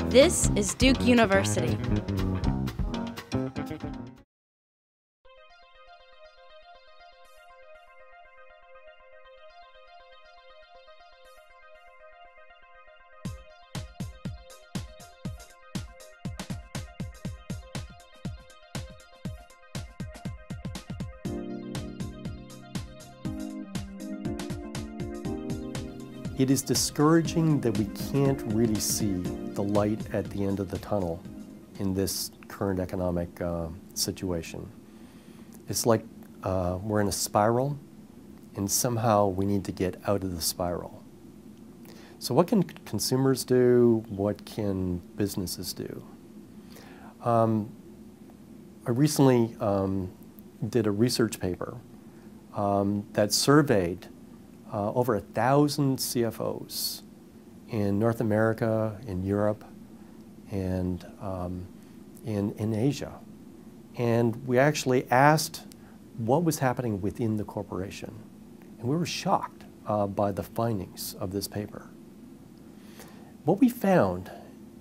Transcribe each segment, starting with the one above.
This is Duke University. It is discouraging that we can't really see the light at the end of the tunnel in this current economic situation. It's like we're in a spiral, and somehow we need to get out of the spiral. So what can consumers do? What can businesses do? I recently did a research paper that surveyed over 1,000 CFOs in North America, in Europe, and in Asia. And we actually asked what was happening within the corporation. And we were shocked by the findings of this paper. What we found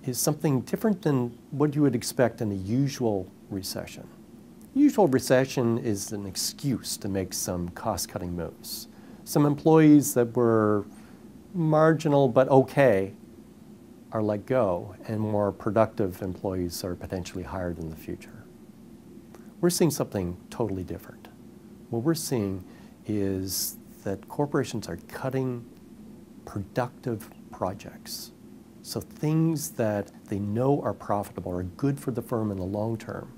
is something different than what you would expect in a usual recession. Usual recession is an excuse to make some cost-cutting moves. Some employees that were marginal but okay are let go, and more productive employees are potentially hired in the future. We're seeing something totally different. What we're seeing is that corporations are cutting productive projects. So things that they know are profitable, are good for the firm in the long term,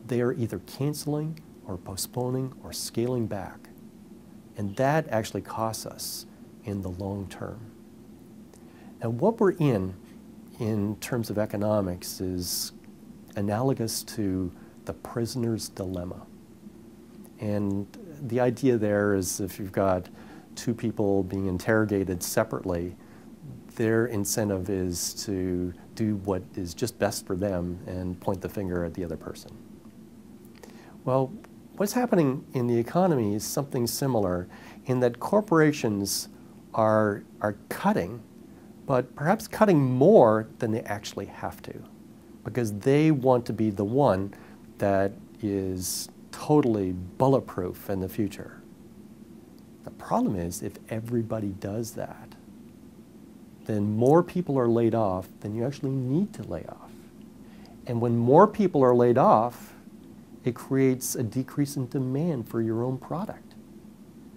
they are either canceling or postponing or scaling back. And that actually costs us in the long term. Now, what we're in terms of economics is analogous to the prisoner's dilemma. And the idea there is if you've got two people being interrogated separately, their incentive is to do what is just best for them and point the finger at the other person. Well, what's happening in the economy is something similar in that corporations are cutting, but perhaps cutting more than they actually have to, because they want to be the one that is totally bulletproof in the future. The problem is if everybody does that, then more people are laid off than you actually need to lay off. And when more people are laid off, it creates a decrease in demand for your own product.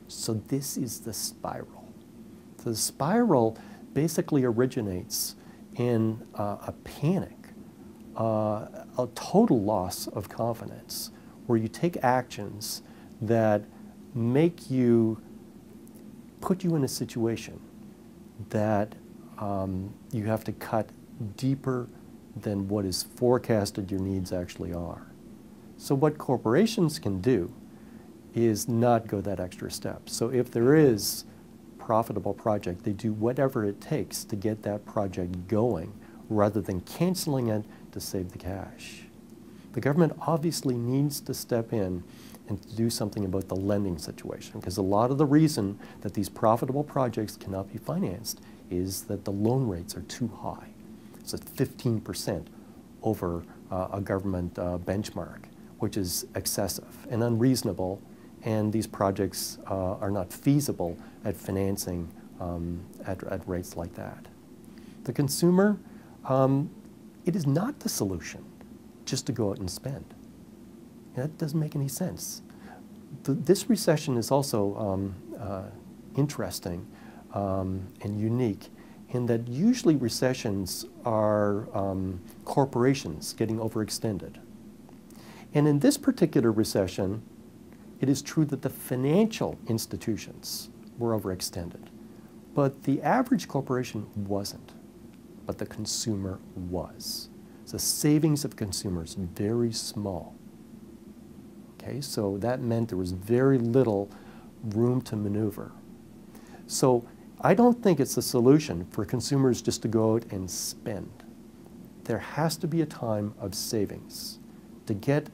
So this is the spiral. The spiral basically originates in a panic, a total loss of confidence, where you take actions that make you, put you in a situation that you have to cut deeper than what is forecasted your needs actually are. So what corporations can do is not go that extra step. So if there is a profitable project, they do whatever it takes to get that project going rather than canceling it to save the cash. The government obviously needs to step in and do something about the lending situation, because a lot of the reason that these profitable projects cannot be financed is that the loan rates are too high. It's at 15% over a government benchmark, which is excessive and unreasonable, and these projects are not feasible at financing at rates like that. The consumer, it is not the solution just to go out and spend. That doesn't make any sense. This recession is also interesting and unique in that usually recessions are corporations getting overextended. And in this particular recession, it is true that the financial institutions were overextended, but the average corporation wasn't, but the consumer was. So savings of consumers very small. Okay, so that meant there was very little room to maneuver. So I don't think it's a solution for consumers just to go out and spend. There has to be a time of savings to get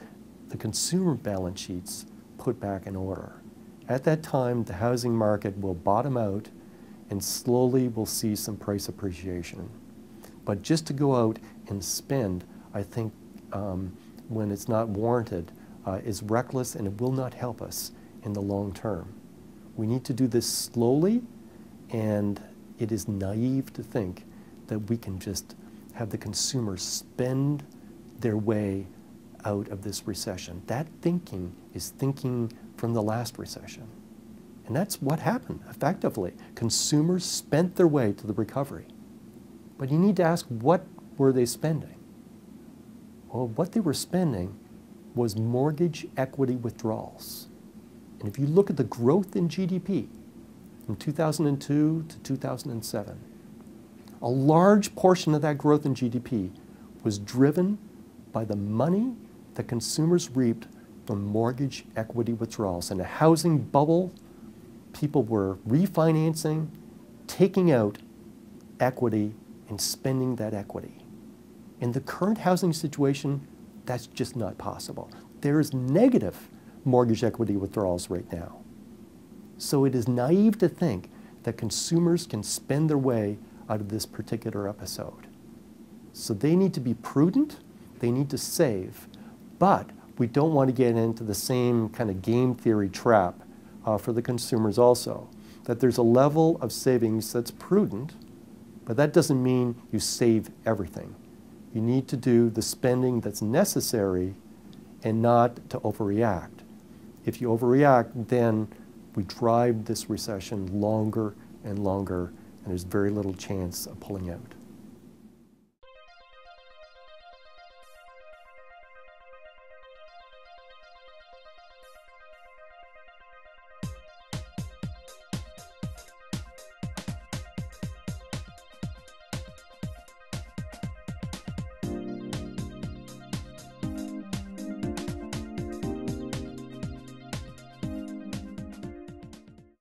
the consumer balance sheets put back in order. At that time, the housing market will bottom out and slowly we'll see some price appreciation. But just to go out and spend, I think, when it's not warranted, is reckless, and it will not help us in the long term. We need to do this slowly, and it is naive to think that we can just have the consumers spend their way out of this recession. That thinking is thinking from the last recession. And that's what happened, effectively. Consumers spent their way to the recovery. But you need to ask, what were they spending? Well, what they were spending was mortgage equity withdrawals. And if you look at the growth in GDP from 2002 to 2007, a large portion of that growth in GDP was driven by the money that consumers reaped from mortgage equity withdrawals. In a housing bubble, people were refinancing, taking out equity, and spending that equity. In the current housing situation, that's just not possible. There is negative mortgage equity withdrawals right now. So it is naive to think that consumers can spend their way out of this particular episode. So they need to be prudent, they need to save, but we don't want to get into the same kind of game theory trap for the consumers also, that there's a level of savings that's prudent, but that doesn't mean you save everything. You need to do the spending that's necessary and not to overreact. If you overreact, then we drive this recession longer and longer, and there's very little chance of pulling out.